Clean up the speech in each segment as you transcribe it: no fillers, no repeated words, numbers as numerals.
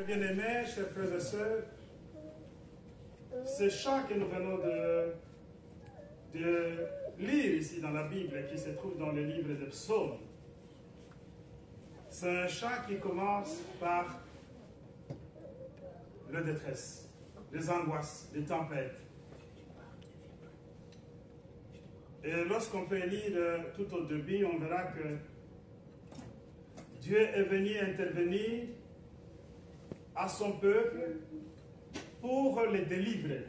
bien-aimés, chers frères et sœurs, ce chant que nous venons de lire ici dans la Bible, qui se trouve dans le livre des psaumes, c'est un chant qui commence par la détresse, les angoisses, les tempêtes. Et lorsqu'on peut lire tout au début, on verra que Dieu est venu intervenir à son peuple pour les délivrer.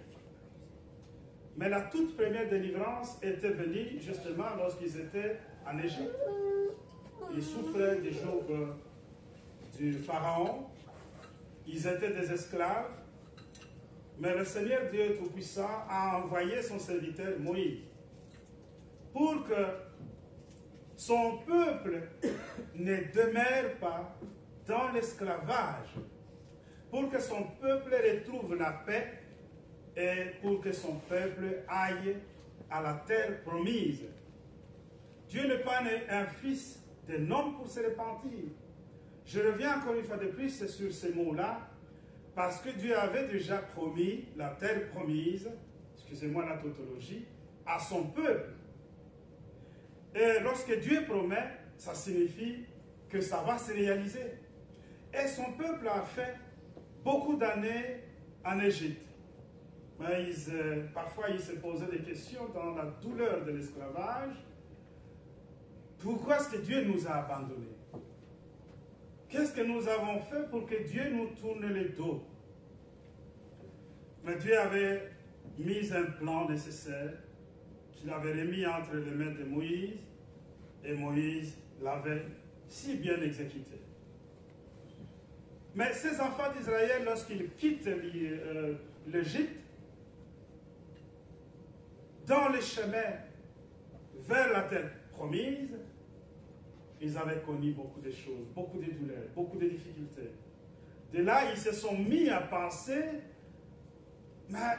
Mais la toute première délivrance était venue justement lorsqu'ils étaient en Égypte. Ils souffraient du joug du Pharaon. Ils étaient des esclaves. Mais le Seigneur Dieu Tout-Puissant a envoyé son serviteur Moïse pour que son peuple ne demeure pas dans l'esclavage, pour que son peuple retrouve la paix et pour que son peuple aille à la terre promise. Dieu n'est pas un fils d'un homme pour se repentir. Je reviens encore une fois de plus sur ces mots-là, parce que Dieu avait déjà promis la terre promise, excusez-moi la tautologie, à son peuple. Et lorsque Dieu promet, ça signifie que ça va se réaliser. Et son peuple a fait beaucoup d'années en Égypte. Mais parfois, ils se posaient des questions dans la douleur de l'esclavage. Pourquoi est-ce que Dieu nous a abandonnés? Qu'est-ce que nous avons fait pour que Dieu nous tourne le dos? Mais Dieu avait mis un plan nécessaire qu'il avait remis entre les mains de Moïse, et Moïse l'avait si bien exécuté. Mais ces enfants d'Israël, lorsqu'ils quittent l'Égypte, dans les chemins vers la terre promise, ils avaient connu beaucoup de choses, beaucoup de douleurs, beaucoup de difficultés. De là, ils se sont mis à penser, mais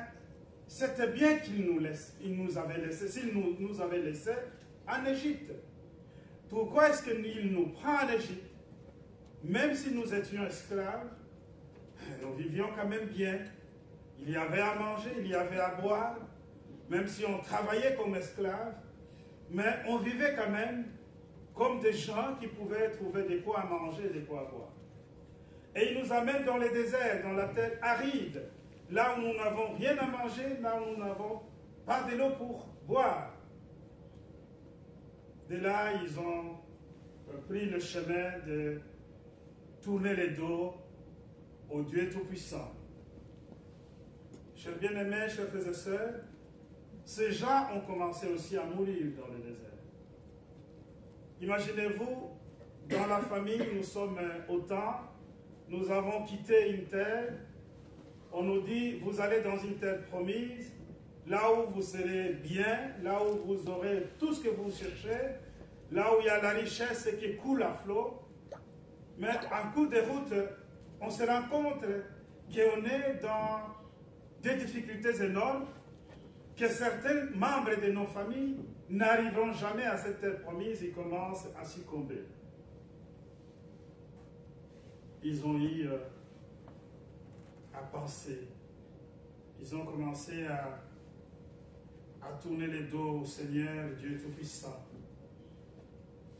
c'était bien qu'il nous avait laissés, s'il nous avait laissés en Égypte. Pourquoi est-ce qu'il nous prend en Égypte? Même si nous étions esclaves, nous vivions quand même bien. Il y avait à manger, il y avait à boire, même si on travaillait comme esclaves, mais on vivait quand même comme des gens qui pouvaient trouver des quoi à manger et des quoi à boire. Et il nous amène dans les déserts, dans la terre aride, là où nous n'avons rien à manger, là où nous n'avons pas de l'eau pour boire. De là, ils ont pris le chemin de tourner le dos au Dieu Tout-Puissant. Chers bien-aimés, chers frères et sœurs, ces gens ont commencé aussi à mourir dans le désert. Imaginez-vous, dans la famille, nous sommes autant, nous avons quitté une terre, on nous dit, vous allez dans une terre promise, là où vous serez bien, là où vous aurez tout ce que vous cherchez, là où il y a la richesse qui coule à flot. Mais en cours de route, on se rend compte qu'on est dans des difficultés énormes, que certains membres de nos familles n'arriveront jamais à cette terre promise, ils commencent à succomber. Ils ont eu à penser, ils ont commencé à tourner les dos au Seigneur, Dieu Tout-Puissant.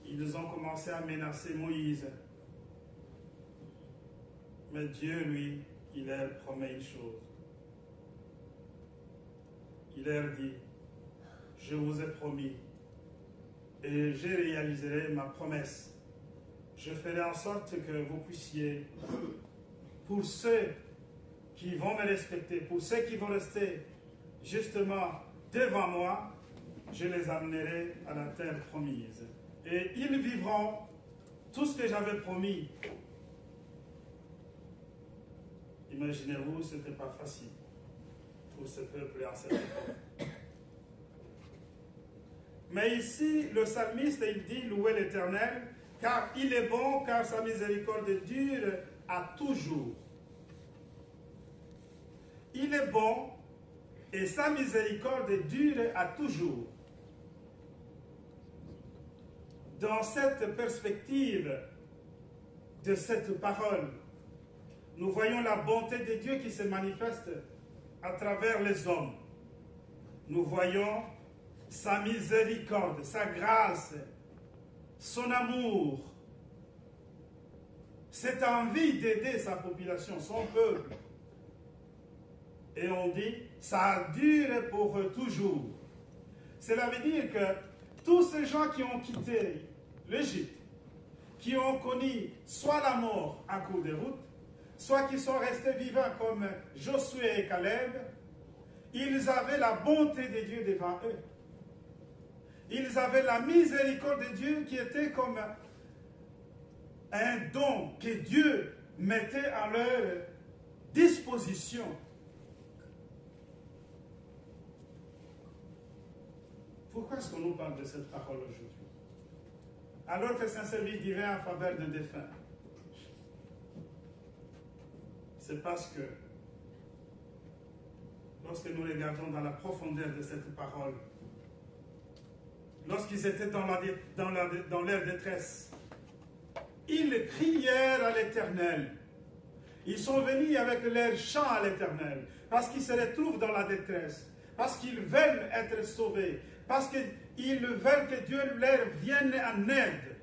Ils ont commencé à menacer Moïse. Mais Dieu, lui, il leur promet une chose. Il leur dit, je vous ai promis et je réaliserai ma promesse. Je ferai en sorte que vous puissiez, pour ceux qui vont me respecter, pour ceux qui vont rester justement devant moi, je les amènerai à la terre promise. Et ils vivront tout ce que j'avais promis. Imaginez-vous, ce n'était pas facile pour ce peuple en cette époque. Mais ici, le psalmiste, il dit, louez l'Éternel, car il est bon, car sa miséricorde dure à toujours. Il est bon et sa miséricorde dure à toujours. Dans cette perspective de cette parole, nous voyons la bonté de Dieu qui se manifeste à travers les hommes. Nous voyons sa miséricorde, sa grâce, son amour, cette envie d'aider sa population, son peuple. Et on dit, ça dure pour toujours. Cela veut dire que tous ces gens qui ont quitté l'Égypte, qui ont connu soit la mort à court de route, soit qui sont restés vivants comme Josué et Caleb, ils avaient la bonté de Dieu devant eux. Ils avaient la miséricorde de Dieu qui était comme un don que Dieu mettait à leur disposition. Pourquoi est-ce qu'on nous parle de cette parole aujourd'hui? Alors que c'est un service divin en faveur de défunts. C'est parce que lorsque nous regardons dans la profondeur de cette parole, lorsqu'ils étaient dans leur détresse, ils crièrent à l'Éternel. Ils sont venus avec leur chant à l'Éternel, parce qu'ils se retrouvent dans la détresse, parce qu'ils veulent être sauvés, parce qu'ils veulent que Dieu leur vienne en aide.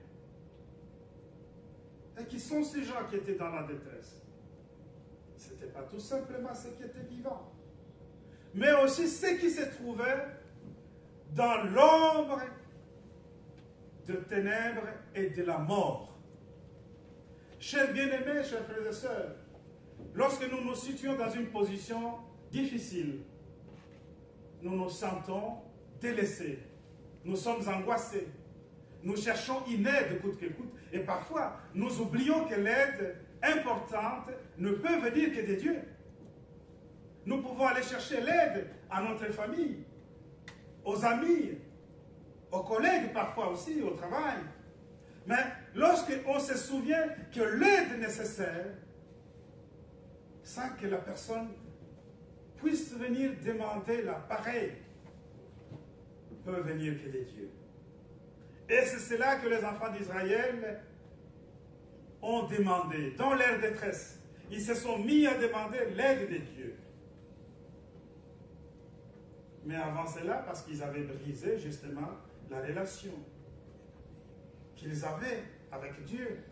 Et qui sont ces gens qui étaient dans la détresse? Ce n'était pas tout simplement ceux qui étaient vivants, mais aussi ceux qui se trouvaient dans l'ombre de ténèbres et de la mort. Chers bien-aimés, chers frères et sœurs, lorsque nous nous situons dans une position difficile, nous nous sentons délaissés, nous sommes angoissés, nous cherchons une aide coûte que coûte, et parfois nous oublions que l'aide importante ne peut venir que de Dieu. Nous pouvons aller chercher l'aide à notre famille, aux amis, aux collègues parfois aussi, au travail. Mais lorsqu'on se souvient que l'aide nécessaire, sans que la personne puisse venir demander la pareille, peut venir que de Dieu. Et c'est cela que les enfants d'Israël ont demandé dans leur détresse. Ils se sont mis à demander l'aide de Dieu. Mais avant cela, parce qu'ils avaient brisé justement la relation qu'ils avaient avec Dieu,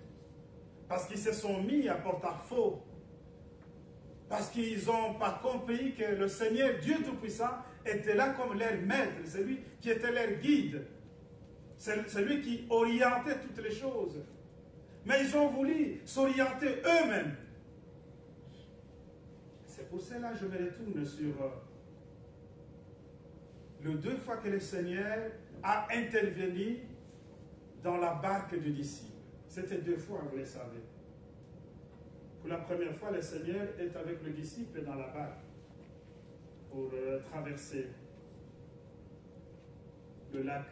parce qu'ils se sont mis à porte-à-faux, parce qu'ils n'ont pas compris que le Seigneur, Dieu Tout-Puissant, était là comme leur maître, celui qui était leur guide, celui qui orientait toutes les choses. Mais ils ont voulu s'orienter eux-mêmes. C'est pour cela que je me retourne sur les 2 fois que le Seigneur a intervenu dans la barque du disciple. C'était 2 fois, vous le savez. Pour la première fois, le Seigneur est avec le disciple dans la barque pour traverser le lac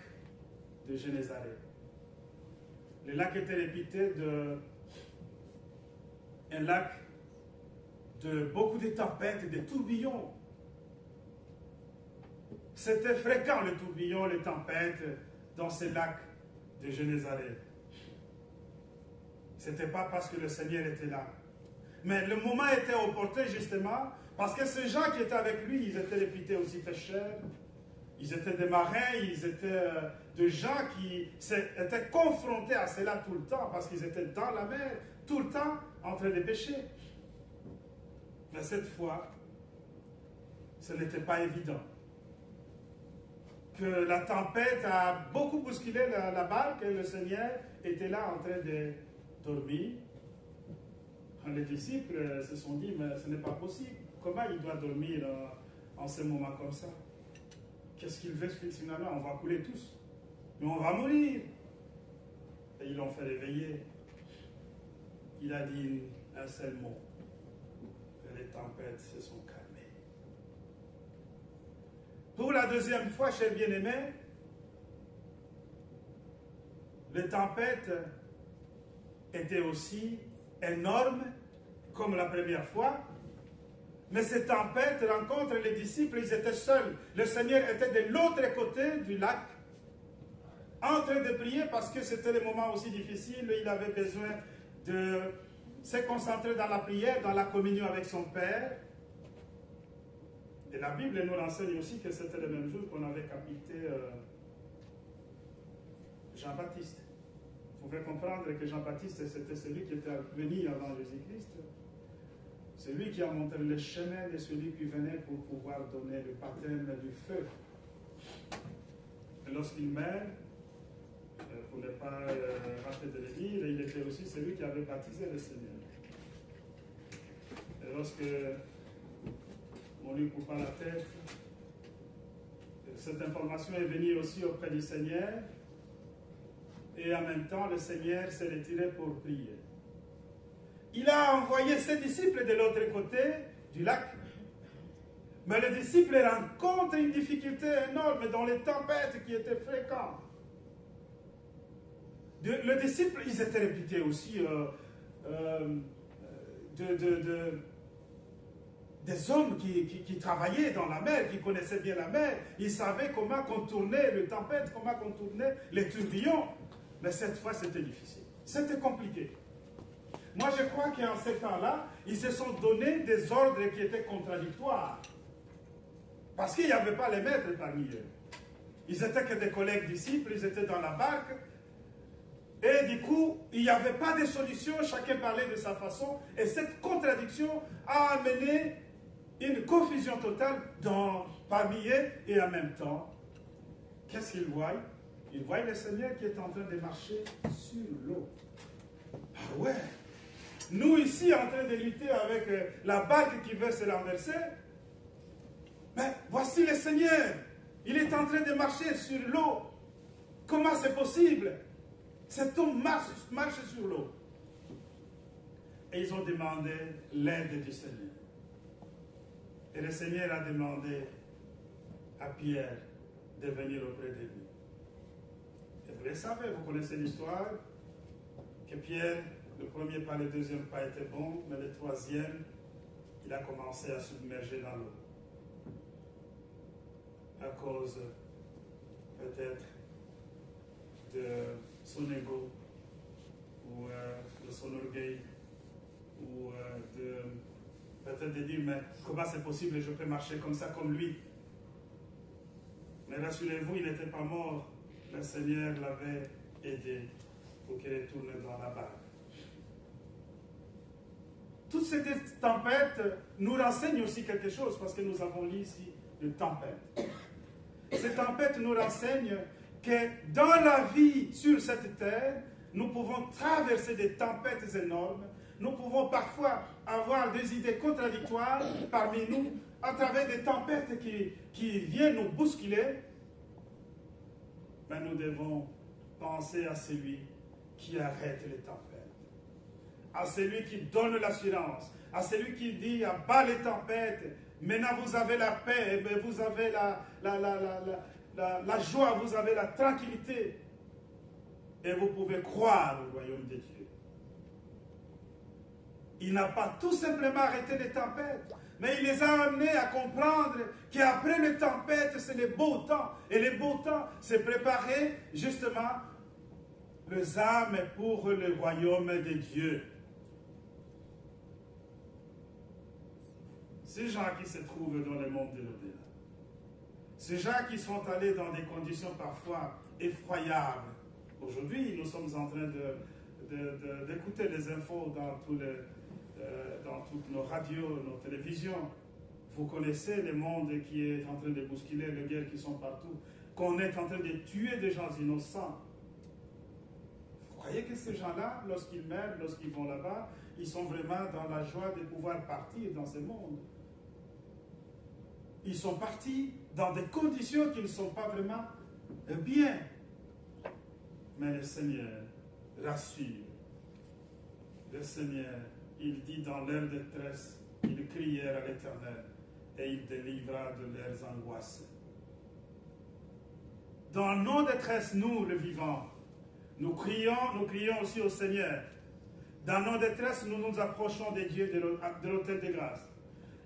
de Génézareth. Le lac était réputé un lac de beaucoup de tempêtes, de tourbillons. C'était fréquent le tourbillon, les tempêtes dans ce lac de Génézareth. Ce n'était pas parce que le Seigneur était là. Mais le moment était opportun justement parce que ces gens qui étaient avec lui, ils étaient réputés aussi pêcheurs. Ils étaient des marins, ils étaient des gens qui étaient confrontés à cela tout le temps parce qu'ils étaient dans la mer, tout le temps en train de pêcher. Mais cette fois, ce n'était pas évident. Que la tempête a beaucoup bousculé la barque et le Seigneur était là en train de dormir. Les disciples se sont dit, mais ce n'est pas possible. Comment il doit dormir en ce moment comme ça? Qu'est-ce qu'il veut finalement? On va couler tous. Mais on va mourir. Et ils l'ont fait réveiller. Il a dit un seul mot. Et les tempêtes se sont calmées. Pour la 2e fois, chers bien-aimés, les tempêtes étaient aussi énormes comme la première fois. Mais ces tempêtes rencontrent les disciples, ils étaient seuls. Le Seigneur était de l'autre côté du lac, en train de prier parce que c'était le moment aussi difficile. Il avait besoin s'est concentré dans la prière, dans la communion avec son Père. Et la Bible nous renseigne aussi que c'était le même jour qu'on avait capité Jean-Baptiste. Vous pouvez comprendre que Jean-Baptiste, c'était celui qui était venu avant Jésus-Christ. Celui qui a montré le chemin de celui qui venait pour pouvoir donner le baptême du feu. Et lorsqu'il meurt, pour ne pas rater de le dire, il était aussi celui qui avait baptisé le Seigneur. Et lorsque on lui coupa la tête, cette information est venue aussi auprès du Seigneur, et en même temps, le Seigneur s'est retiré pour prier. Il a envoyé ses disciples de l'autre côté du lac. Mais les disciples rencontrent une difficulté énorme dans les tempêtes qui étaient fréquentes. Les disciples, ils étaient réputés aussi des hommes qui travaillaient dans la mer, qui connaissaient bien la mer. Ils savaient comment contourner les tempêtes, comment contourner les tourbillons. Mais cette fois, c'était difficile. C'était compliqué. Moi, je crois qu'en ce temps-là, ils se sont donné des ordres qui étaient contradictoires. Parce qu'il n'y avait pas les maîtres parmi eux. Ils n'étaient que des collègues disciples, ils étaient dans la barque. Et du coup, il n'y avait pas de solution, chacun parlait de sa façon. Et cette contradiction a amené une confusion totale parmi eux. Et en même temps, qu'est-ce qu'ils voient? Ils voient le Seigneur qui est en train de marcher sur l'eau. Ah ouais! Nous ici, en train de lutter avec la barque qui veut se renverser, mais voici le Seigneur. Il est en train de marcher sur l'eau. Comment c'est possible? Cet homme marche sur l'eau. Et ils ont demandé l'aide du Seigneur. Et le Seigneur a demandé à Pierre de venir auprès de lui. Et vous le savez, vous connaissez l'histoire, que Pierre, le premier pas, le deuxième pas était bon, mais le troisième, il a commencé à submerger dans l'eau. À cause, peut-être, de son ego, ou de son orgueil, ou peut-être de dire, mais comment c'est possible, je peux marcher comme ça, comme lui. Mais rassurez-vous, il n'était pas mort. Le Seigneur l'avait aidé pour qu'il retourne dans la barque. Toutes ces tempêtes nous renseignent aussi quelque chose, parce que nous avons lu ici de tempêtes. Ces tempêtes nous renseignent que dans la vie sur cette terre, nous pouvons traverser des tempêtes énormes. Nous pouvons parfois avoir des idées contradictoires parmi nous à travers des tempêtes qui viennent nous bousculer. Mais nous devons penser à celui qui arrête les tempêtes, à celui qui donne l'assurance, à celui qui dit à bas les tempêtes, maintenant vous avez la paix, vous avez la joie, vous avez la tranquillité, et vous pouvez croire au royaume de Dieu. Il n'a pas tout simplement arrêté les tempêtes, mais il les a amenés à comprendre qu'après les tempêtes, c'est le beau temps. Et le beau temps, c'est préparer justement les âmes pour le royaume de Dieu. Ces gens qui se trouvent dans le monde de l'au-delà, ces gens qui sont allés dans des conditions parfois effroyables. Aujourd'hui, nous sommes en train d'écouter les infos dans toutes nos radios, nos télévisions. Vous connaissez le monde qui est en train de bousculer, les guerres qui sont partout, qu'on est en train de tuer des gens innocents. Vous croyez que ces gens-là, lorsqu'ils meurent, lorsqu'ils vont là-bas, ils sont vraiment dans la joie de pouvoir partir dans ce monde? Ils sont partis dans des conditions qui ne sont pas vraiment bien. Mais le Seigneur rassure. Le Seigneur, il dit dans leur détresse, ils crièrent à l'Éternel et il délivra de leurs angoisses. Dans nos détresses, nous, le vivant, nous crions aussi au Seigneur. Dans nos détresses, nous nous approchons de Dieu, de l'autel de grâce.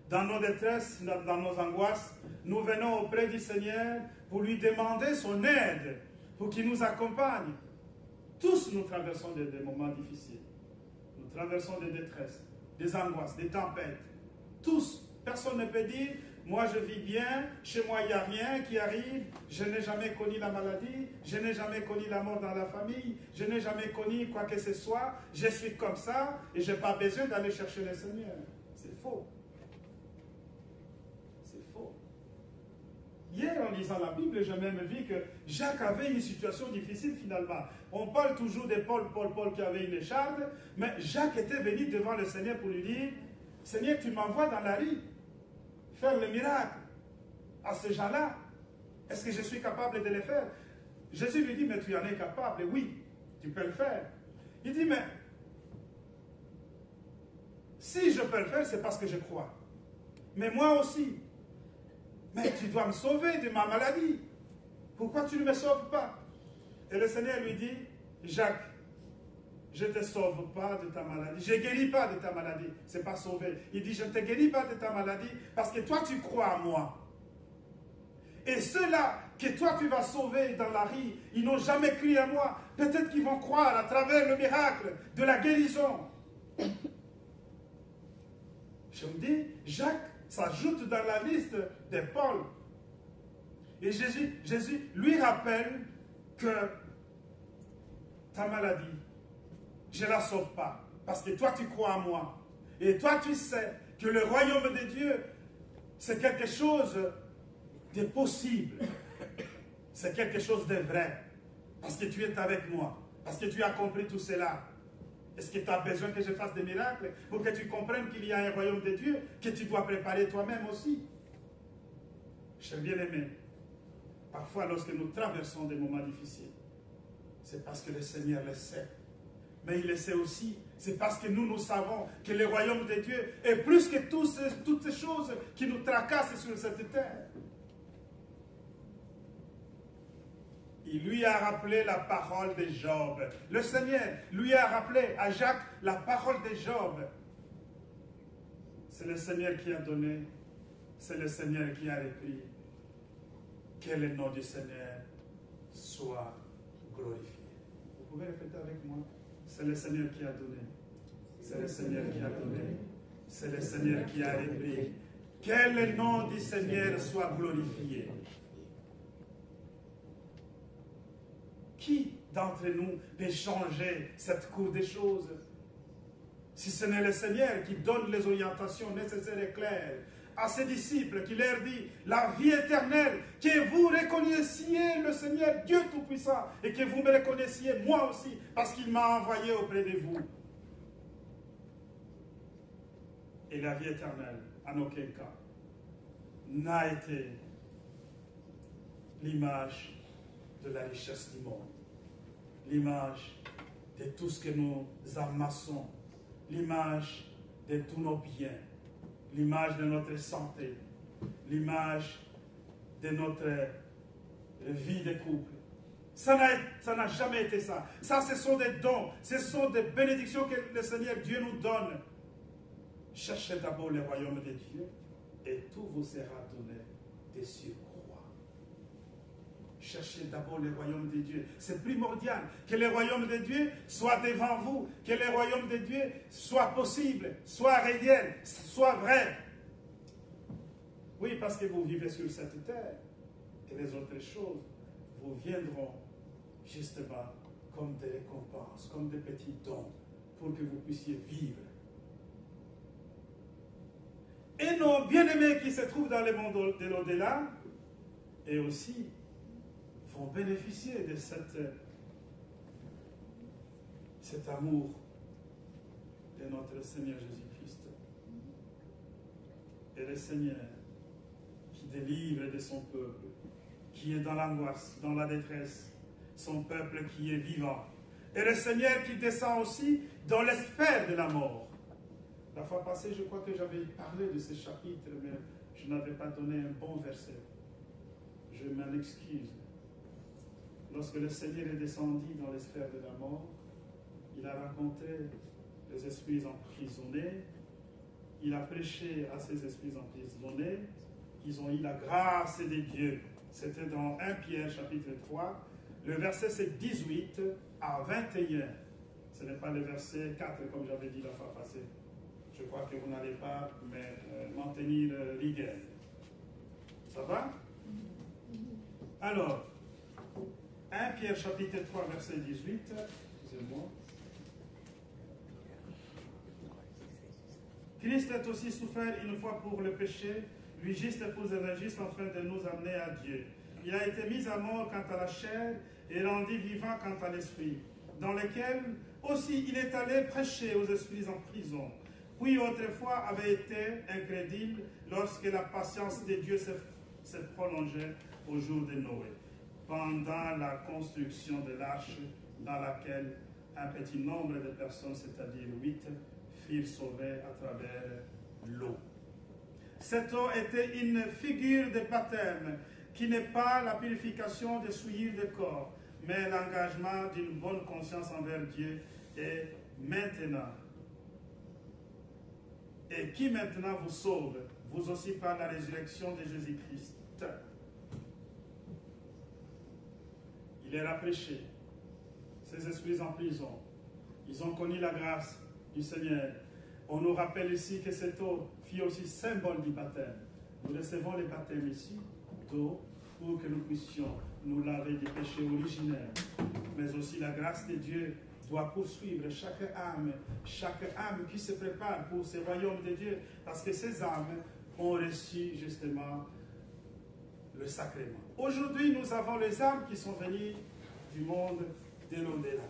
Dans nos détresses, dans nos angoisses, nous venons auprès du Seigneur pour lui demander son aide, pour qu'il nous accompagne. Tous nous traversons des moments difficiles. Nous traversons des détresses, des angoisses, des tempêtes. Tous, personne ne peut dire, moi je vis bien, chez moi il n'y a rien qui arrive, je n'ai jamais connu la maladie, je n'ai jamais connu la mort dans la famille, je n'ai jamais connu quoi que ce soit, je suis comme ça et je n'ai pas besoin d'aller chercher le Seigneur. C'est faux. C'est faux. Hier, en lisant la Bible, j'ai même vu que Jacques avait une situation difficile finalement. On parle toujours de Paul qui avait une écharpe, mais Jacques était venu devant le Seigneur pour lui dire, Seigneur, tu m'envoies dans la rue faire le miracle à ces gens-là. Est-ce que je suis capable de le faire? Jésus lui dit, mais tu en es capable. Oui, tu peux le faire. Il dit, mais si je peux le faire, c'est parce que je crois. Mais moi aussi. Mais tu dois me sauver de ma maladie. Pourquoi tu ne me sauves pas? Et le Seigneur lui dit, Jacques, je ne te sauve pas de ta maladie. Je ne guéris pas de ta maladie. Ce n'est pas sauver. Il dit, je ne te guéris pas de ta maladie parce que toi, tu crois à moi. Et ceux-là que toi, tu vas sauver dans la rue, ils n'ont jamais cru à moi. Peut-être qu'ils vont croire à travers le miracle de la guérison. Je me dis, Jacques s'ajoute dans la liste de Paul. Et Jésus lui rappelle que ta maladie, je ne la sauve pas. Parce que toi, tu crois en moi. Et toi, tu sais que le royaume de Dieu, c'est quelque chose de possible. C'est quelque chose de vrai. Parce que tu es avec moi. Parce que tu as compris tout cela. Est-ce que tu as besoin que je fasse des miracles pour que tu comprennes qu'il y a un royaume de Dieu que tu dois préparer toi-même aussi? Chers bien-aimés, parfois lorsque nous traversons des moments difficiles, c'est parce que le Seigneur le sait. Mais il le sait aussi, c'est parce que nous savons que le royaume de Dieu est plus que toutes ces choses qui nous tracassent sur cette terre. Il lui a rappelé la parole de Job. Le Seigneur lui a rappelé à Jacques la parole de Job. C'est le Seigneur qui a donné, c'est le Seigneur qui a repris. Que le nom du Seigneur soit glorifié. Vous pouvez répéter avec moi? C'est le Seigneur qui a donné. C'est le Seigneur qui a donné. C'est le Seigneur qui a repris. Que le nom du Seigneur soit glorifié. Qui d'entre nous peut changer cette cour des choses? Si ce n'est le Seigneur qui donne les orientations nécessaires et claires à ses disciples, qui leur dit la vie éternelle, que vous reconnaissiez le Seigneur Dieu Tout-Puissant et que vous me reconnaissiez moi aussi, parce qu'il m'a envoyé auprès de vous. Et la vie éternelle, en aucun cas, n'a été l'image de la richesse du monde, l'image de tout ce que nous amassons, l'image de tous nos biens, l'image de notre santé, l'image de notre vie de couple. Ça n'a jamais été ça. Ça, ce sont des dons, ce sont des bénédictions que le Seigneur Dieu nous donne. Cherchez d'abord le royaume de Dieu et tout vous sera donné de surcroît. Cherchez d'abord le royaume de Dieu. C'est primordial que le royaume de Dieu soit devant vous, que le royaume de Dieu soit possible, soit réel, soit vrai. Oui, parce que vous vivez sur cette terre et les autres choses vous viendront justement comme des récompenses, comme des petits dons pour que vous puissiez vivre. Et nos bien-aimés qui se trouvent dans le monde de l'au-delà, et aussi vont bénéficier de cet amour de notre Seigneur Jésus-Christ. Et le Seigneur qui délivre de son peuple, qui est dans l'angoisse, dans la détresse, son peuple qui est vivant. Et le Seigneur qui descend aussi dans les sphères de la mort. La fois passée, je crois que j'avais parlé de ce chapitre, mais je n'avais pas donné un bon verset. Je m'en excuse. Lorsque le Seigneur est descendu dans les sphères de la mort, il a rencontré les esprits emprisonnés, il a prêché à ces esprits emprisonnés, ils ont eu la grâce de Dieu. C'était dans 1 Pierre chapitre 3, le verset c'est 18 à 21. Ce n'est pas le verset 4 comme j'avais dit la fois passée. Je crois que vous n'allez pas m'en tenir rigueur. Ça va? Alors, 1 Pierre chapitre 3 verset 18. Excusez-moi. Christ a aussi souffert une fois pour le péché, lui juste pour les injustes, afin de nous amener à Dieu. Il a été mis à mort quant à la chair et rendu vivant quant à l'esprit, dans lequel aussi il est allé prêcher aux esprits en prison, puis autrefois avait été incrédule lorsque la patience de Dieu se prolongeait au jour de Noé, pendant la construction de l'arche dans laquelle un petit nombre de personnes, c'est-à-dire 8, furent sauvées à travers l'eau. Cette eau était une figure de baptême qui n'est pas la purification des souillures de corps, mais l'engagement d'une bonne conscience envers Dieu et qui maintenant vous sauve, vous aussi par la résurrection de Jésus-Christ. Il leur a prêché, ces esprits en prison. Ils ont connu la grâce du Seigneur. On nous rappelle ici que cette eau fut aussi symbole du baptême. Nous recevons le baptême ici d'eau pour que nous puissions nous laver des péchés originels. Mais aussi la grâce de Dieu doit poursuivre chaque âme qui se prépare pour ce royaume de Dieu, parce que ces âmes ont reçu justement le sacrement. Aujourd'hui, nous avons les âmes qui sont venues du monde de l'au-delà,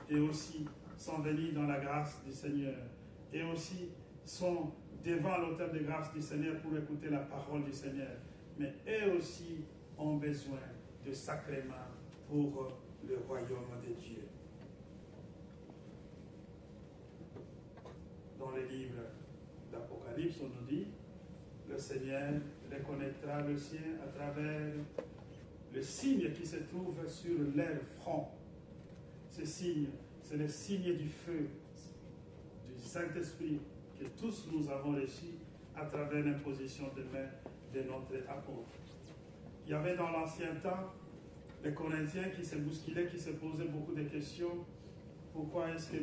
et aussi sont venues dans la grâce du Seigneur, et aussi sont devant l'autel de grâce du Seigneur pour écouter la parole du Seigneur. Mais eux aussi ont besoin de sacrements pour le royaume de Dieu. Dans le livre d'Apocalypse, on nous dit, le Seigneur reconnaîtra le sien à travers le signe qui se trouve sur leur front. Ce signe, c'est le signe du feu, du Saint-Esprit que tous nous avons reçu à travers l'imposition de main de notre apôtre. Il y avait dans l'ancien temps les Corinthiens qui se bousculaient, qui se posaient beaucoup de questions. Pourquoi est-ce que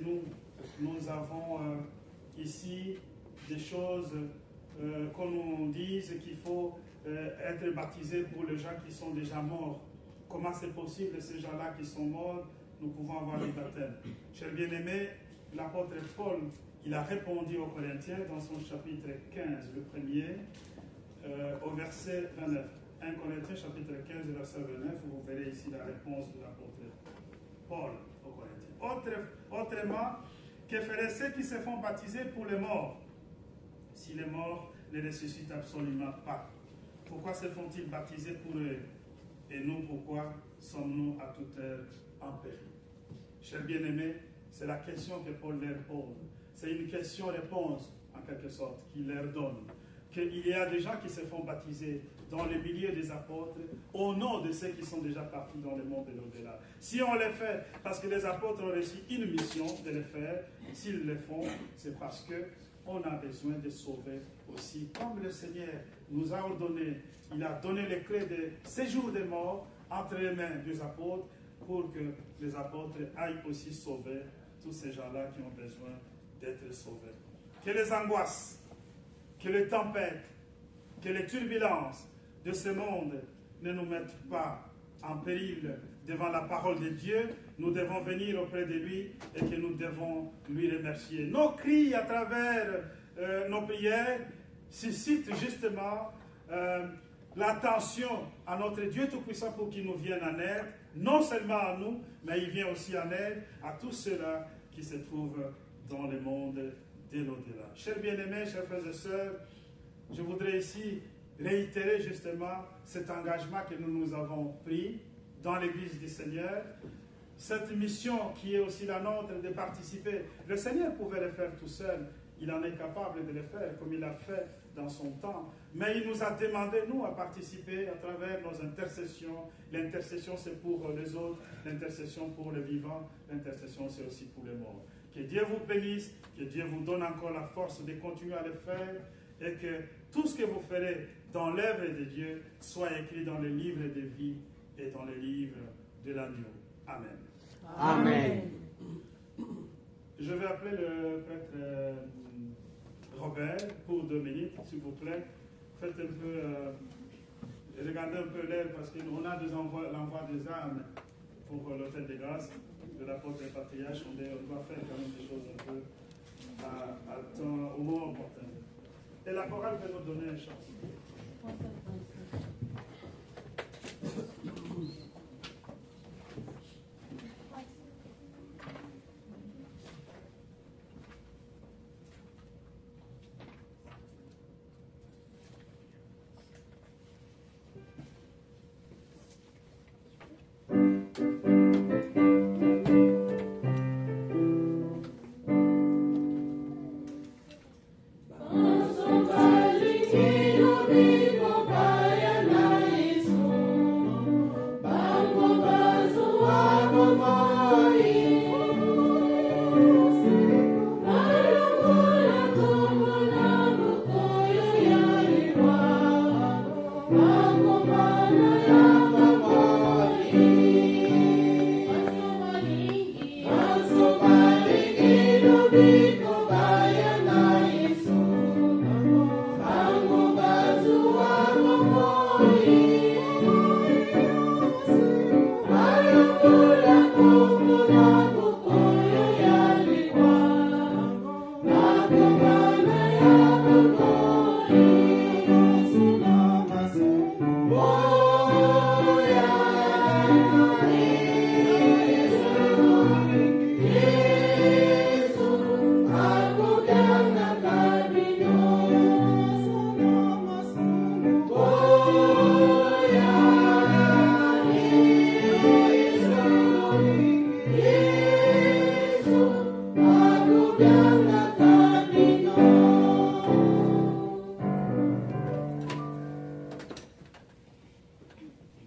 nous avons ici des choses qu'on nous dise qu'il faut être baptisé pour les gens qui sont déjà morts? Comment c'est possible, ces gens-là qui sont morts, nous pouvons avoir le baptême? Chers bien-aimés, l'apôtre Paul, il a répondu aux Corinthiens dans son chapitre 15, le premier, au verset 29. 1 Corinthiens chapitre 15, verset 29, vous verrez ici la réponse de l'apôtre Paul aux Corinthiens. Autrement, que feraient ceux qui se font baptiser pour les morts, si les morts ne ressuscitent absolument pas? Pourquoi se font-ils baptiser pour eux? Et nous, pourquoi sommes-nous à toute heure en péril? Chers bien-aimés, c'est la question que Paul leur pose. C'est une question-réponse, en quelque sorte, qu'il leur donne. Qu'il y a des gens qui se font baptiser dans le milieu des apôtres au nom de ceux qui sont déjà partis dans le monde de l'au-delà. Si on le fait parce que les apôtres ont reçu une mission de le faire, s'ils le font, c'est parce qu'on a besoin de sauver aussi. Comme le Seigneur nous a ordonné, il a donné les clés de séjour des morts entre les mains des apôtres pour que les apôtres aillent aussi sauver tous ces gens-là qui ont besoin d'être sauvés. Que les angoisses, que les tempêtes, que les turbulences de ce monde ne nous mettent pas en péril devant la parole de Dieu. Nous devons venir auprès de lui et que nous devons lui remercier. Nos cris à travers nos prières suscitent justement l'attention à notre Dieu Tout-Puissant pour qu'il nous vienne en aide, non seulement à nous, mais il vient aussi en aide à tous ceux-là qui se trouvent dans le monde de l'au-delà. Chers bien-aimés, chers frères et sœurs, je voudrais ici réitérer justement cet engagement que nous avons pris dans l'Église du Seigneur, cette mission qui est aussi la nôtre de participer. Le Seigneur pouvait le faire tout seul, il en est capable de le faire comme il l'a fait dans son temps, mais il nous a demandé, nous, à participer à travers nos intercessions. L'intercession, c'est pour les autres, l'intercession pour les vivants, l'intercession, c'est aussi pour les morts. Que Dieu vous bénisse, que Dieu vous donne encore la force de continuer à le faire, et que tout ce que vous ferez dans l'œuvre de Dieu soit écrit dans le livre de vie et dans le livre de l'agneau. Amen. Amen. Je vais appeler le prêtre Robert pour 2 minutes, s'il vous plaît. Faites un peu, regardez un peu l'air parce qu'on a l'envoi des armes pour l'hôtel des grâces de l'apôtre des patriarches. On doit faire quand même des choses un peu au moment opportun. Et la chorale peut nous donner une chance.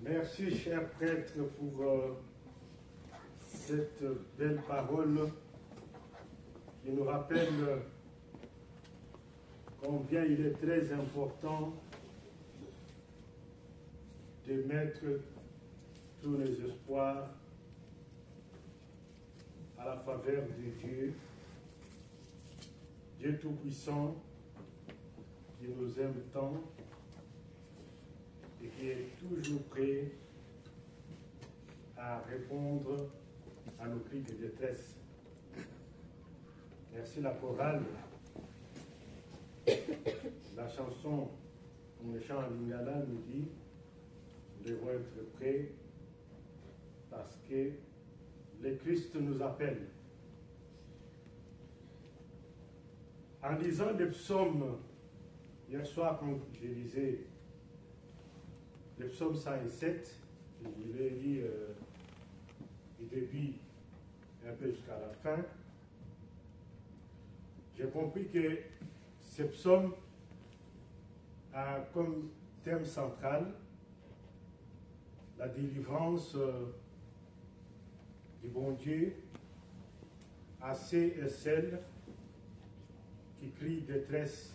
Merci, cher prêtre, pour cette belle parole qui nous rappelle combien il est très important de mettre tous les espoirs à la faveur de Dieu, Dieu Tout-Puissant, qui nous aime tant et qui est toujours prêt à répondre à nos cris de détresse. Merci la chorale. La chanson, on le chante en lingala, nous dit nous devons être prêts parce que le Christ nous appelle. En lisant des psaumes, hier soir quand je lisais le psaume 107, je l'ai lu du début un peu jusqu'à la fin, j'ai compris que ce psaume a comme thème central la délivrance du bon Dieu à ceux et celles qui crient détresse.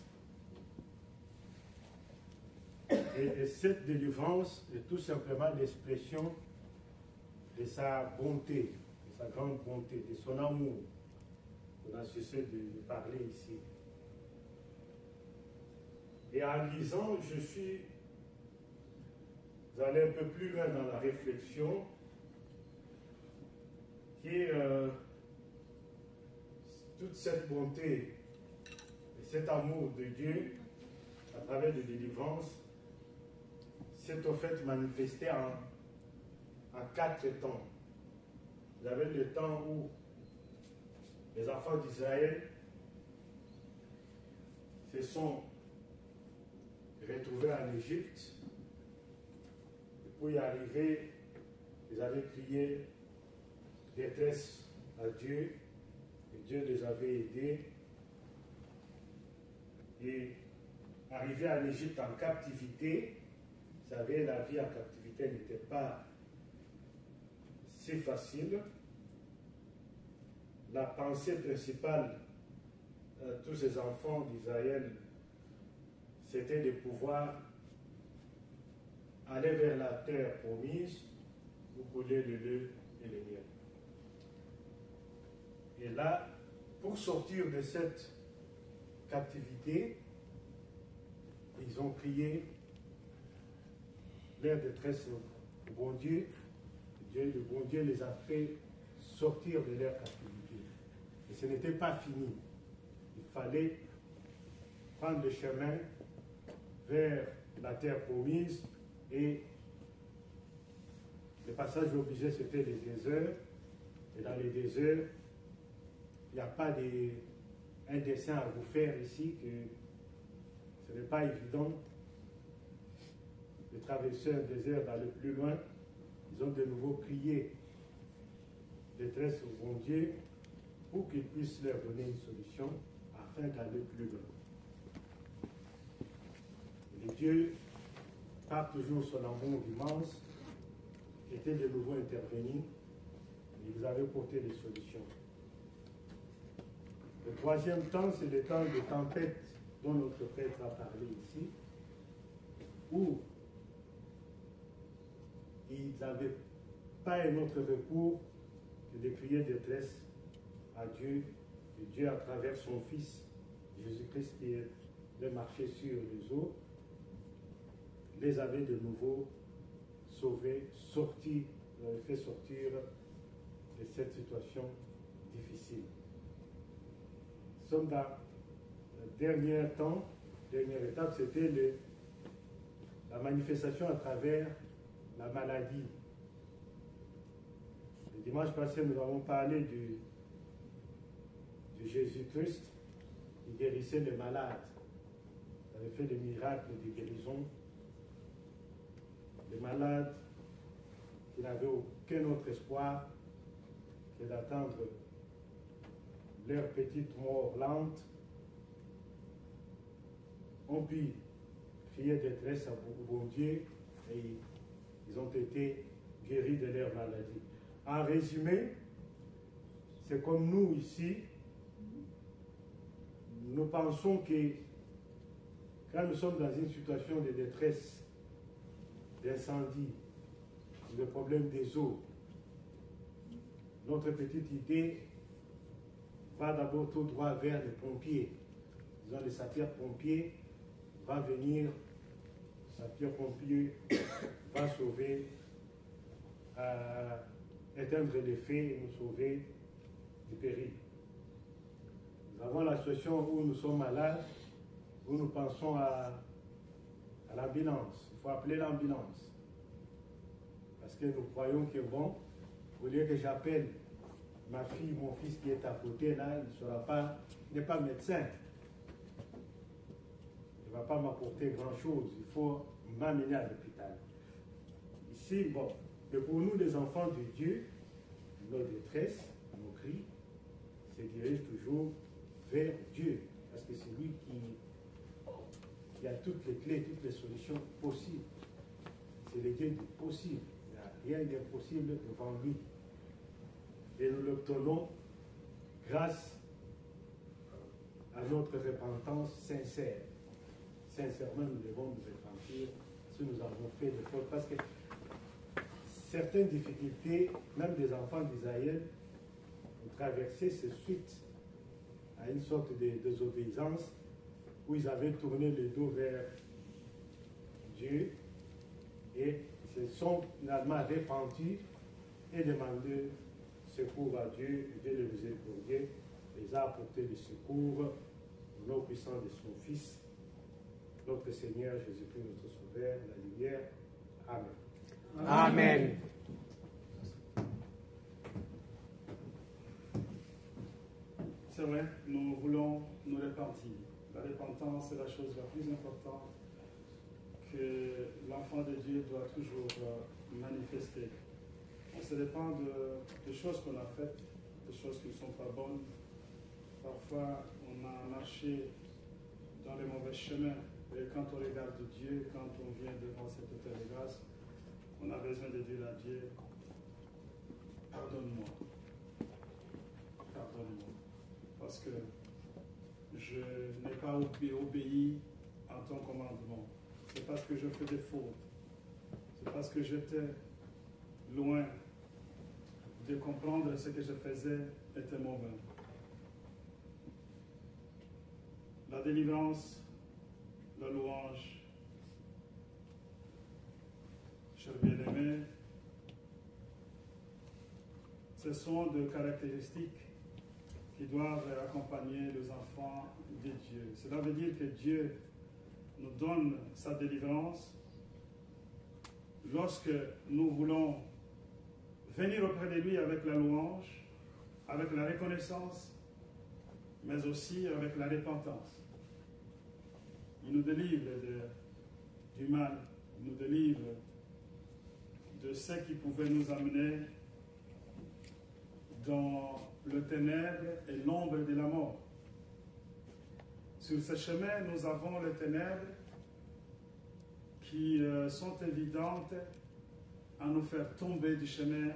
Et cette délivrance est tout simplement l'expression de sa bonté, de sa grande bonté, de son amour qu'on a cessé de parler ici. Et en lisant, je suis allé un peu plus loin dans la réflexion, qui est toute cette bonté et cet amour de Dieu à travers les délivrances s'est au fait manifesté en 4 temps. Vous avez le temps où les enfants d'Israël se sont retrouvés en Égypte. Et pour y arriver, ils avaient crié détresse à Dieu, et Dieu les avait aidés. Et arrivés en Égypte en captivité, vous savez, la vie en captivité n'était pas si facile. La pensée principale de tous ces enfants d'Israël, c'était de pouvoir aller vers la terre promise où coulait le lait et le miel. Et là, pour sortir de cette captivité, ils ont crié leur détresse au bon Dieu. Le bon Dieu les a fait sortir de leur captivité. Et ce n'était pas fini. Il fallait prendre le chemin vers la terre promise, et le passage obligé, c'était les déserts. Et dans les déserts, il n'y a pas un dessin à vous faire ici, que ce n'est pas évident de traverser un désert, d'aller plus loin. Ils ont de nouveau crié détresse au bon Dieu pour qu'il puisse leur donner une solution afin d'aller plus loin. Et Dieu, par toujours son amour immense, était de nouveau intervenu et ils avaient porté des solutions. Le troisième temps, c'est le temps de tempête dont notre prêtre a parlé ici, où ils n'avaient pas un autre recours que de crier détresse à Dieu, et Dieu, à travers son Fils, Jésus-Christ, qui est marché sur les eaux, les avait de nouveau sauvés, fait sortir de cette situation difficile. Nous sommes dans le dernier temps, dernière étape, c'était la manifestation à travers la maladie. Le dimanche passé, nous avons parlé de Jésus-Christ qui guérissait les malades. Il avait fait des miracles de guérison. Les malades qui n'avaient aucun autre espoir que d'attendre leur petite mort lente ont pu crier détresse au bon Dieu et ils ont été guéris de leur maladie. En résumé, c'est comme nous ici, nous pensons que quand nous sommes dans une situation de détresse, d'incendie, de problème des eaux, notre petite idée va d'abord tout droit vers les pompiers. Disons, les sapeurs-pompiers va venir, sapeurs-pompiers va sauver, éteindre les feux et nous sauver du péril. Nous avons la situation où nous sommes malades, où nous pensons à l'ambulance. Il faut appeler l'ambulance. Parce que nous croyons que bon, au lieu que j'appelle ma fille, mon fils qui est à côté, là, il n'est pas médecin. Il ne va pas m'apporter grand-chose. Il faut m'amener à l'hôpital. Ici, bon, et pour nous, les enfants de Dieu, nos détresses, nos cris, se dirigent toujours vers Dieu. Parce que c'est lui qui a toutes les clés, toutes les solutions possibles. C'est le Dieu du possible. Il n'y a rien d'impossible devant lui. Et nous l'obtenons grâce à notre repentance sincère. Sincèrement, nous devons nous repentir si nous avons fait des fautes. Parce que certaines difficultés, même des enfants d'Israël, ont traversé ces suites à une sorte de désobéissance où ils avaient tourné le dos vers Dieu et se sont finalement repentis et demandé secours à Dieu, et Dieu le miséricordieux les a apporté le secours au nom puissant de son Fils, notre Seigneur Jésus-Christ, notre Sauveur, la lumière. Amen. Amen. C'est vrai, nous voulons nous repentir. La repentance est la chose la plus importante que l'enfant de Dieu doit toujours manifester. On se repent de choses qu'on a faites, de choses qui ne sont pas bonnes. Parfois, on a marché dans les mauvais chemins. Et quand on regarde Dieu, quand on vient devant cette autel de grâce, on a besoin de dire à Dieu, pardonne-moi. Pardonne-moi. Parce que je n'ai pas obéi à ton commandement. C'est parce que je fais des fautes. C'est parce que j'étais loin de comprendre ce que je faisais était mauvais. la délivrance, la louange. Chers bien-aimés, ce sont des caractéristiques qui doivent accompagner les enfants de Dieu. Cela veut dire que Dieu nous donne sa délivrance lorsque nous voulons venir auprès de lui avec la louange, avec la reconnaissance, mais aussi avec la repentance. Il nous délivre du mal, il nous délivre de ce qui pouvait nous amener dans le ténèbre et l'ombre de la mort. Sur ce chemin, nous avons les ténèbres qui sont évidentes à nous faire tomber du chemin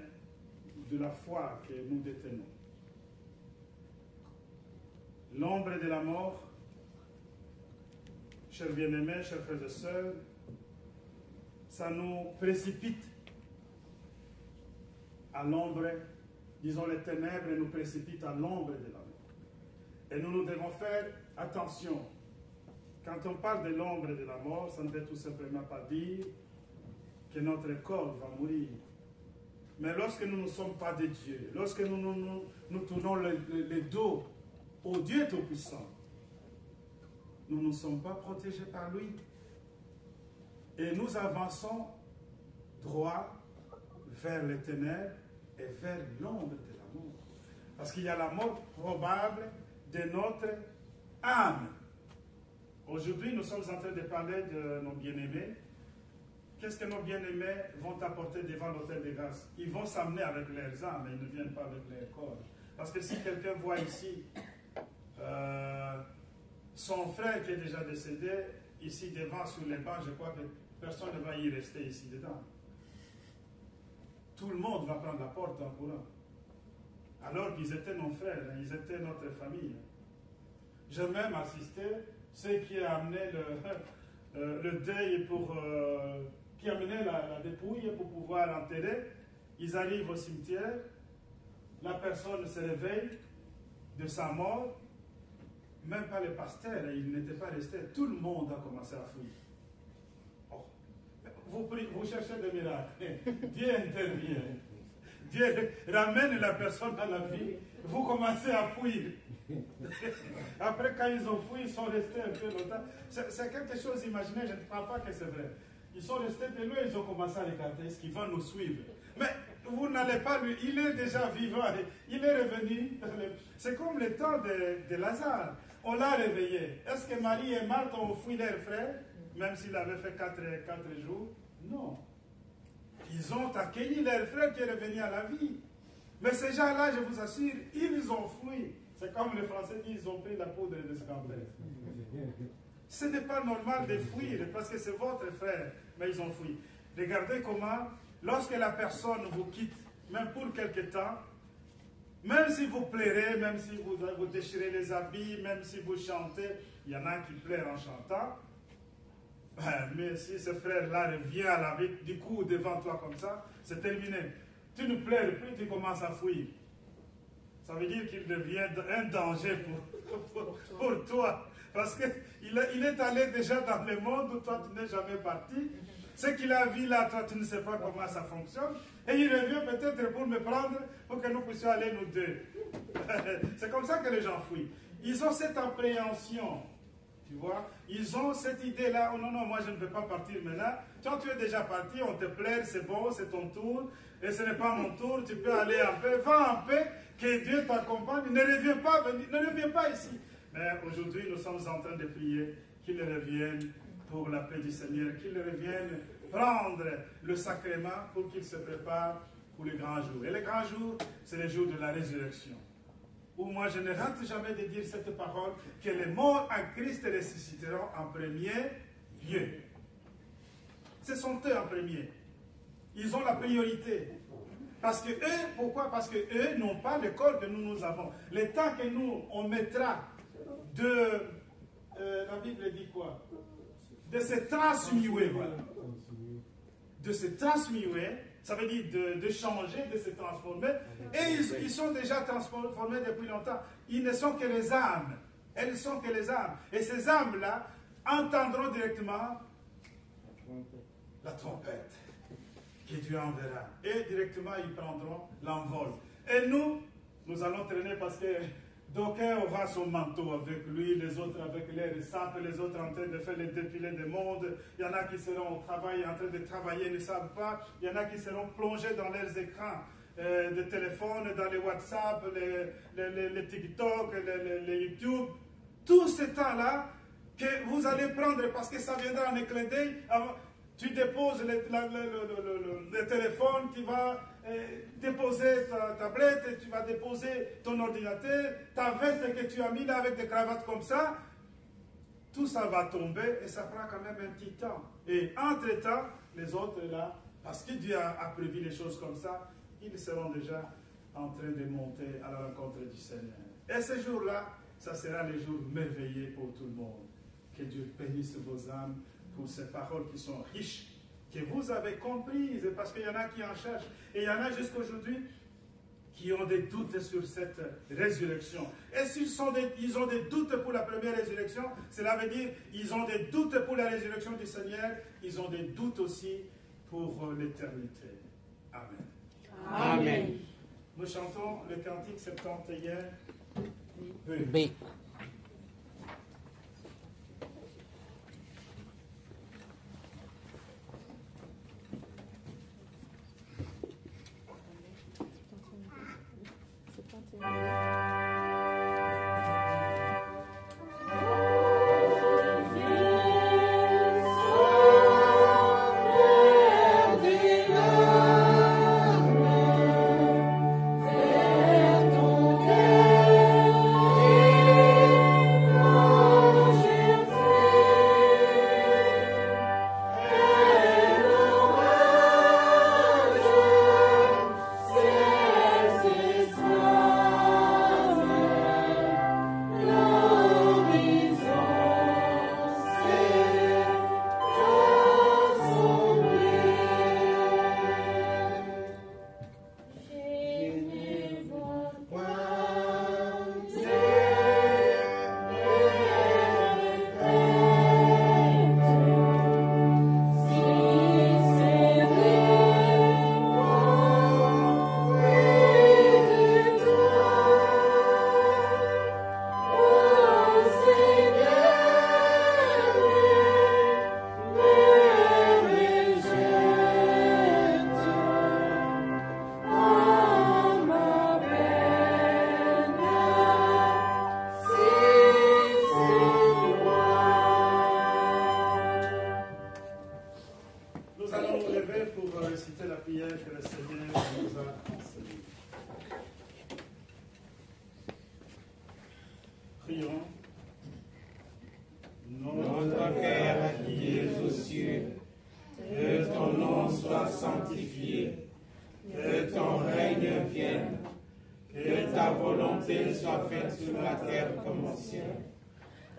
de la foi que nous détenons. L'ombre de la mort, chers bien-aimés, chers frères et sœurs, ça nous précipite à l'ombre, disons les ténèbres nous précipitent à l'ombre de la mort. Et nous devons faire attention. Quand on parle de l'ombre de la mort, ça ne veut tout simplement pas dire que notre corps va mourir. Mais lorsque nous ne sommes pas de Dieu, lorsque nous tournons le dos au Dieu Tout-Puissant, nous ne sommes pas protégés par lui. Et nous avançons droit vers les ténèbres et vers l'ombre de la mort. Parce qu'il y a la mort probable de notre âme. Aujourd'hui, nous sommes en train de parler de nos bien-aimés. Qu'est-ce que nos bien-aimés vont apporter devant l'autel de grâce? Ils vont s'amener avec leurs âmes, mais ils ne viennent pas avec leur corps. Parce que si quelqu'un voit ici son frère qui est déjà décédé, ici devant sur les bancs, je crois que personne ne va y rester ici dedans. Tout le monde va prendre la porte en courant. Alors qu'ils étaient nos frères, ils étaient notre famille. J'ai même assisté ceux qui a amené le deuil qui amenaient la dépouille pour pouvoir enterrer. Ils arrivent au cimetière, la personne se réveille de sa mort, même pas le pasteur, il n'était pas resté, tout le monde a commencé à fuir. Oh. Vous cherchez des miracles, Dieu intervient, Dieu ramène la personne à la vie, vous commencez à fuir. Après, quand ils ont fui, ils sont restés un peu longtemps. C'est quelque chose imaginé, je ne crois pas que c'est vrai. Ils sont restés de loin, ils ont commencé à regarder ce qui va nous suivre. Mais vous n'allez pas lui, il est déjà vivant, il est revenu. C'est comme le temps de Lazare. On l'a réveillé. Est-ce que Marie et Marthe ont fui leur frère, même s'il avait fait 4 jours? Non. Ils ont accueilli leur frère qui est revenu à la vie. Mais ces gens-là, je vous assure, ils ont fui. C'est comme les Français disent, ils ont pris la poudre de scandale. Ce n'est pas normal de fuir, parce que c'est votre frère, mais ils ont fui. Regardez comment, lorsque la personne vous quitte, même pour quelque temps, même si vous pleurez, même si vous déchirez les habits, même si vous chantez, il y en a qui pleurent en chantant, mais si ce frère-là revient à la vie, du coup, devant toi comme ça, c'est terminé. Tu ne pleures plus, tu commences à fuir. Ça veut dire qu'il devient un danger pour toi. Parce qu'il est allé déjà dans le monde où toi tu n'es jamais parti. Ce qu'il a vu là, toi tu ne sais pas comment ça fonctionne. Et il revient peut-être pour me prendre, pour que nous puissions aller nous deux. C'est comme ça que les gens fuient. Ils ont cette appréhension. Tu vois, ils ont cette idée-là, oh non, non, moi je ne veux pas partir maintenant. Toi, tu es déjà parti, on te plaît, c'est bon, c'est ton tour. Et ce n'est pas mon tour, tu peux aller en paix, va en paix, que Dieu t'accompagne. Ne reviens pas ici. Mais aujourd'hui, nous sommes en train de prier qu'il revienne pour la paix du Seigneur, qu'il revienne prendre le sacrement pour qu'il se prépare pour le grand jour. Et le grand jour, c'est le jour de la résurrection. Où moi je ne rate jamais de dire cette parole, que les morts en Christ ressusciteront en premier lieu. Ce sont eux en premier. Ils ont la priorité. Parce que eux, pourquoi? Parce que eux n'ont pas le corps que nous avons. Le temps que nous, on mettra de... la Bible dit quoi? De se transmuer, voilà. De se transmuer, ça veut dire de changer, de se transformer. Et ils sont déjà transformés depuis longtemps. Ils ne sont que les âmes. Elles ne sont que les âmes. Et ces âmes-là entendront directement la trompette que Dieu enverra. Et directement, ils prendront l'envol. Et nous allons traîner parce que d'aucun aura son manteau avec lui, les autres avec les sapes, les autres en train de faire les défilés des mondes. Il y en a qui seront au travail, en train de travailler, ne savent pas. Il y en a qui seront plongés dans leurs écrans de téléphone, dans les WhatsApp, les TikTok, les YouTube. Tout ce temps-là que vous allez prendre parce que ça viendra en un clin d'œil. Tu déposes le téléphone, tu vas déposer ta tablette, tu vas déposer ton ordinateur, ta veste que tu as mis là avec des cravates comme ça. Tout ça va tomber et ça prend quand même un petit temps. Et entre-temps, les autres là, parce que Dieu a prévu les choses comme ça, ils seront déjà en train de monter à la rencontre du Seigneur. Et ce jour-là, ça sera les jours merveilleux pour tout le monde. Que Dieu bénisse vos âmes pour ces paroles qui sont riches, que vous avez comprises, parce qu'il y en a qui en cherchent. Et il y en a jusqu'aujourd'hui qui ont des doutes sur cette résurrection. Et ils ont des doutes pour la première résurrection, cela veut dire qu'ils ont des doutes pour la résurrection du Seigneur, ils ont des doutes aussi pour l'éternité. Amen. Amen. Nous chantons le cantique 71. B.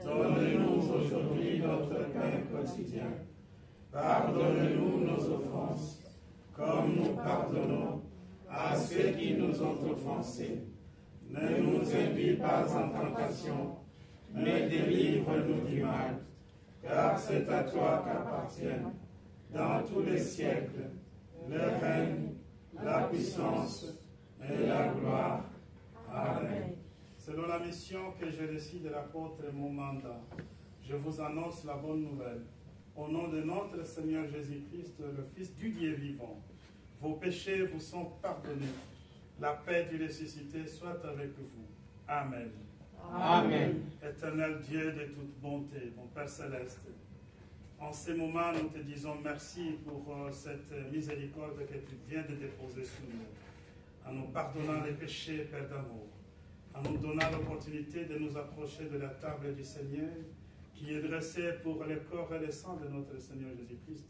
Donne-nous aujourd'hui notre pain quotidien. Pardonne-nous nos offenses, comme nous pardonnons à ceux qui nous ont offensés. Ne nous induis pas en tentation, mais délivre-nous du mal. Car c'est à toi qu'appartiennent, dans tous les siècles, le règne, la puissance et la gloire. Amen. Selon la mission que j'ai reçue de l'apôtre et mon mandat, je vous annonce la bonne nouvelle. Au nom de notre Seigneur Jésus-Christ, le Fils du Dieu vivant, vos péchés vous sont pardonnés. La paix du ressuscité soit avec vous. Amen. Amen. Éternel Dieu de toute bonté, mon Père Céleste, en ces moments, nous te disons merci pour cette miséricorde que tu viens de déposer sur nous, en nous pardonnant les péchés, Père d'amour, en nous donnant l'opportunité de nous approcher de la table du Seigneur, qui est dressée pour le corps et le sang de notre Seigneur Jésus-Christ,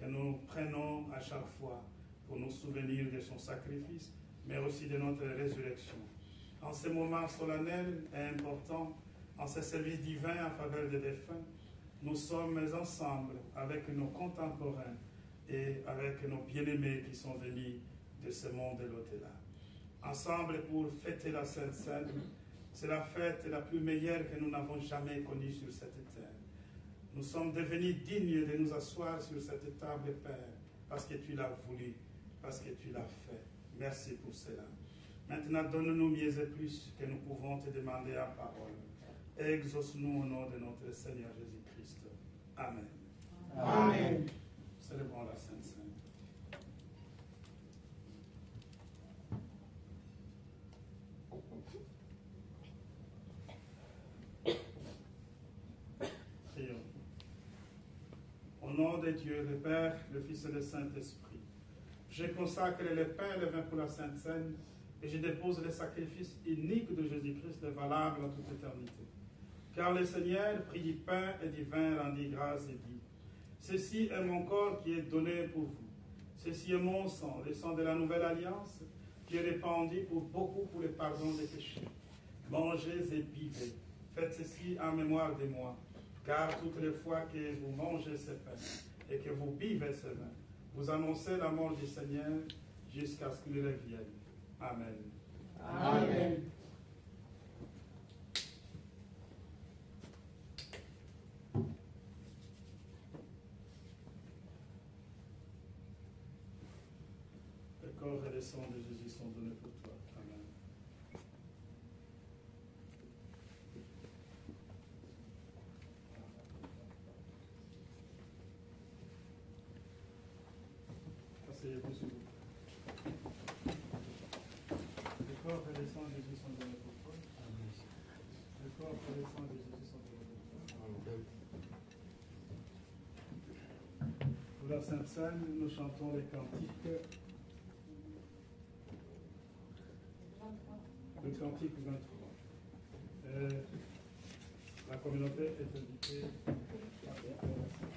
que nous prenons à chaque fois pour nous souvenir de son sacrifice, mais aussi de notre résurrection. En ces moments solennels et importants, en ce service divin en faveur des défunts, nous sommes ensemble avec nos contemporains et avec nos bien-aimés qui sont venus de ce monde et l'au-delà. Ensemble pour fêter la Sainte Seine, C'est la fête la plus meilleure que nous n'avons jamais connue sur cette terre. Nous sommes devenus dignes de nous asseoir sur cette table, Père, parce que tu l'as voulu, parce que tu l'as fait. Merci pour cela. Maintenant, donne-nous mieux et plus que nous pouvons te demander en parole. Exauce-nous au nom de notre Seigneur Jésus-Christ. Amen. Amen. Célébrons la Sainte Seine. Prions. Au nom de Dieu, le Père, le Fils et le Saint-Esprit, je consacre le pain et le vin pour la Sainte Seine et je dépose le sacrifice unique de Jésus-Christ, valable en toute éternité. Car le Seigneur prit du pain et du vin, rendit grâce et dit: ceci est mon corps qui est donné pour vous. Ceci est mon sang, le sang de la nouvelle alliance, qui est répandu pour beaucoup pour le pardon des péchés. Mangez et buvez. Faites ceci en mémoire de moi. Car toutes les fois que vous mangez ce pain et que vous buvez ce vin, vous annoncez la mort du Seigneur jusqu'à ce qu'il revienne. Amen. Amen. Le corps et le sang de Jésus sont donnés pour toi. Amen. Asseyez-vous s'il vous plaît. Le corps et le sang de Jésus sont donnés pour toi. Amen. Le corps et le sang de Jésus sont donnés pour toi. Amen. Pour la Sainte Seine, nous chantons les cantiques. Le cantique 23. La communauté est invitée à faire la Sainte Seine.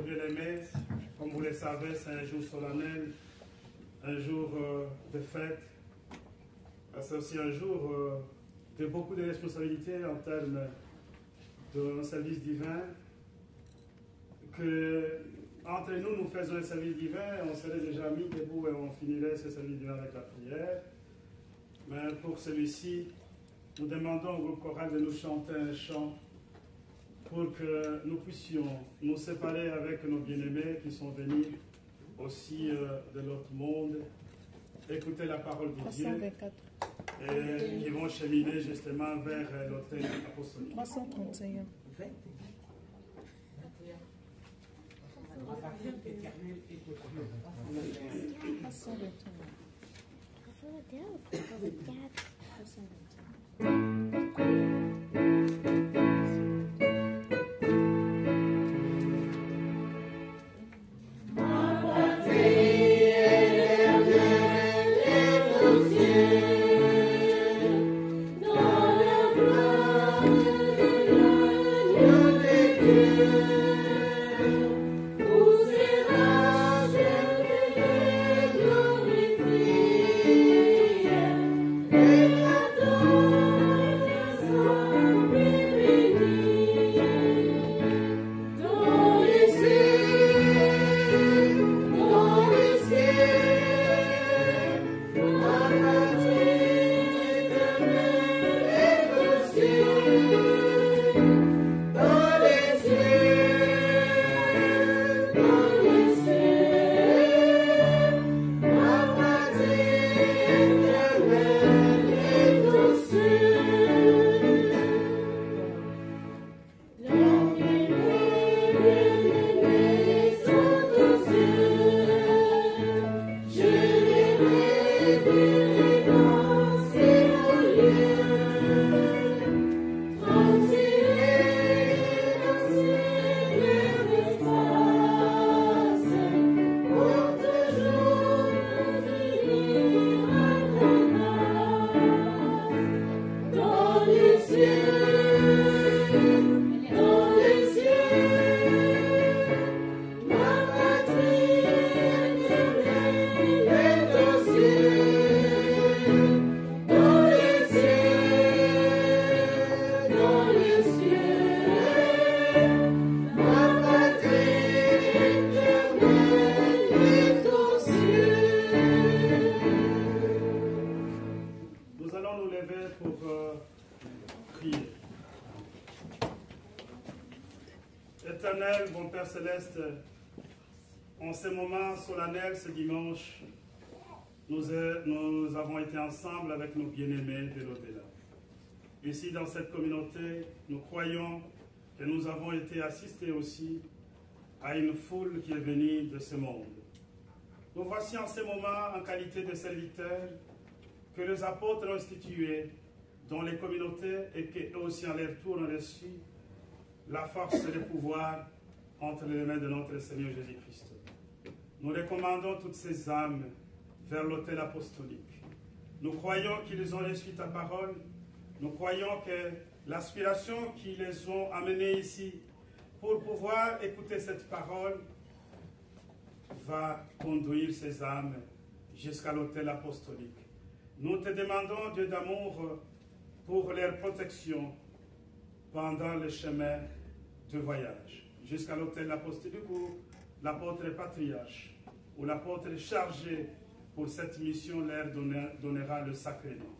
bien-aimés, comme vous le savez, c'est un jour solennel, un jour de fête. C'est aussi un jour de beaucoup de responsabilités en termes d'un service divin. Que entre nous, nous faisons un service divin, on serait déjà mis debout et on finirait ce service divin avec la prière. Mais pour celui-ci, nous demandons au groupe choral de nous chanter un chant pour que nous puissions nous séparer avec nos bien-aimés qui sont venus aussi de l'autre monde, écouter la parole de Dieu et qui vont cheminer justement vers l'autel apostolique. 331. Éternel, bon Père Céleste, en ce moment solennel, ce dimanche, nous avons été ensemble avec nos bien-aimés de l'au-delà. Ici, dans cette communauté, nous croyons que nous avons été assistés aussi à une foule qui est venue de ce monde. Nous voici en ce moment en qualité de serviteurs que les apôtres ont institués dans les communautés et qu'eux aussi en leur tour ont reçu la force et le pouvoir entre les mains de notre Seigneur Jésus-Christ. Nous recommandons toutes ces âmes vers l'autel apostolique. Nous croyons qu'ils ont reçu ta parole. Nous croyons que l'aspiration qui les ont amenés ici pour pouvoir écouter cette parole va conduire ces âmes jusqu'à l'autel apostolique. Nous te demandons, Dieu d'amour, pour leur protection pendant le chemin de voyage, jusqu'à l'autel apostolique où l'apôtre patriarche, où l'apôtre chargé pour cette mission leur donnera le sacré nom.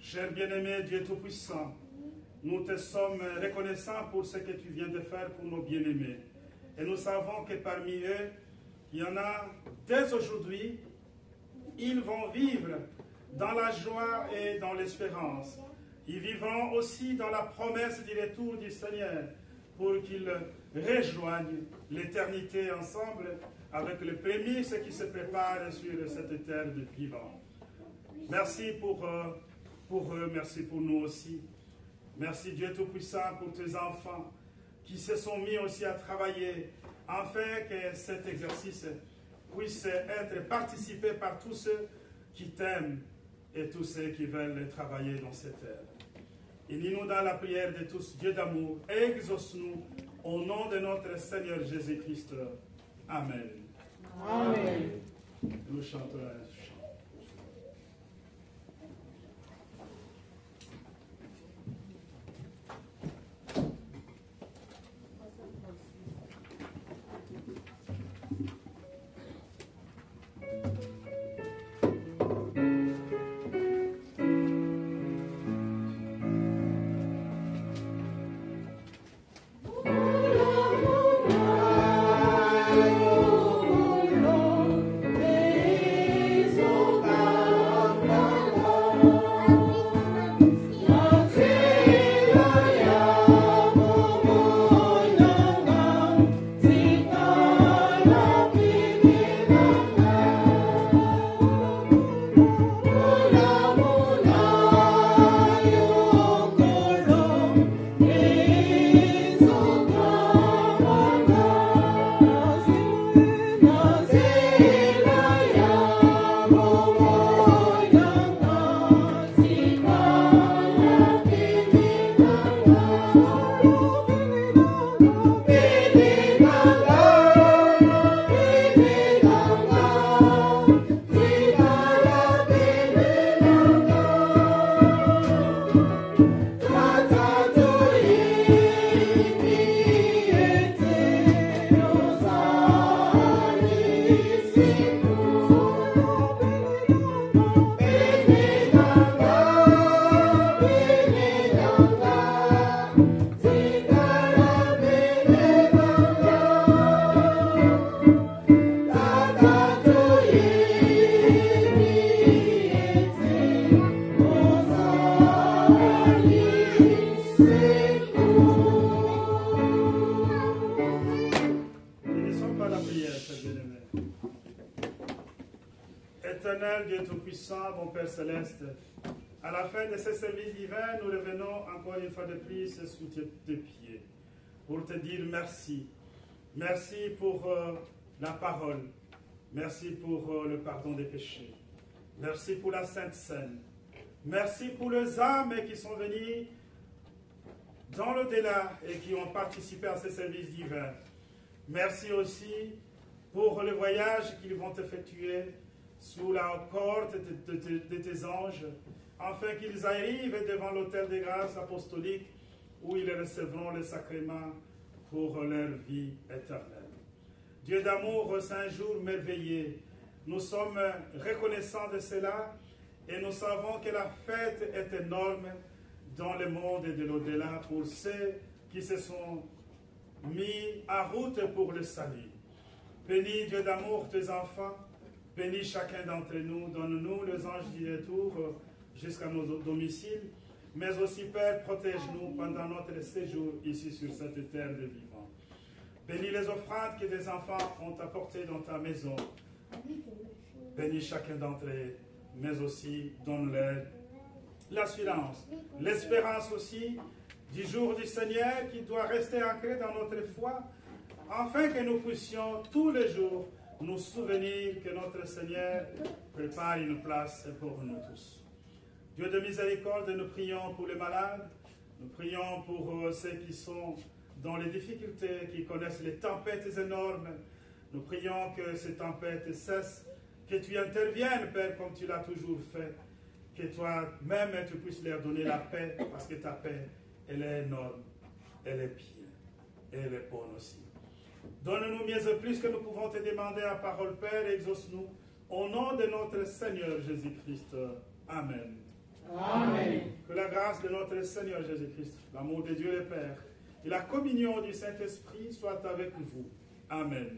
Cher bien-aimé Dieu Tout-Puissant, nous te sommes reconnaissants pour ce que tu viens de faire pour nos bien-aimés. Et nous savons que parmi eux, il y en a dès aujourd'hui, ils vont vivre dans la joie et dans l'espérance. Ils vivront aussi dans la promesse du retour du Seigneur pour qu'ils rejoignent l'éternité ensemble avec les prémices qui se préparent sur cette terre de vivants. Merci pour eux, merci pour nous aussi. Merci Dieu Tout-Puissant pour tes enfants qui se sont mis aussi à travailler afin que cet exercice puisse être participé par tous ceux qui t'aiment et tous ceux qui veulent travailler dans cette terre. Unis-nous dans la prière de tous, Dieu d'amour, exauce-nous Au nom de notre Seigneur Jésus-Christ. Amen. Amen. Nous chantons un chant. Éternel Dieu Tout-Puissant, mon Père Céleste, à la fin de ce service divin, nous revenons encore une fois de plus sous tes pieds pour te dire merci. Merci pour la parole. Merci pour le pardon des péchés. Merci pour la Sainte Seine. Merci pour les âmes qui sont venues dans l'au-delà et qui ont participé à ce service divin. Merci aussi pour le voyage qu'ils vont effectuer sous la corde de tes anges, afin qu'ils arrivent devant l'autel des grâces apostoliques où ils recevront le sacrement pour leur vie éternelle. Dieu d'amour, c'est un jour merveilleux. Nous sommes reconnaissants de cela et nous savons que la fête est énorme dans le monde de l'au-delà pour ceux qui se sont mis en route pour le salut. Bénis Dieu d'amour tes enfants, bénis chacun d'entre nous, donne-nous les anges du retour jusqu'à nos domiciles, mais aussi Père, protège-nous pendant notre séjour ici sur cette terre de vivants. Bénis les offrandes que tes enfants ont apportées dans ta maison. Bénis chacun d'entre eux, mais aussi donne-leur l'assurance, l'espérance aussi du jour du Seigneur qui doit rester ancré dans notre foi, afin que nous puissions tous les jours nous souvenir que notre Seigneur prépare une place pour nous tous. Dieu de miséricorde, nous prions pour les malades, nous prions pour ceux qui sont dans les difficultés, qui connaissent les tempêtes énormes. Nous prions que ces tempêtes cessent, que tu interviennes, Père, comme tu l'as toujours fait, que toi-même tu puisses leur donner la paix, parce que ta paix, elle est énorme, elle est bien, et elle est bonne aussi. Donne-nous mieux et plus que nous pouvons te demander à parole, Père, et exauce-nous, au nom de notre Seigneur Jésus-Christ. Amen. Amen. Que la grâce de notre Seigneur Jésus-Christ, l'amour de Dieu le Père, et la communion du Saint-Esprit soient avec vous. Amen.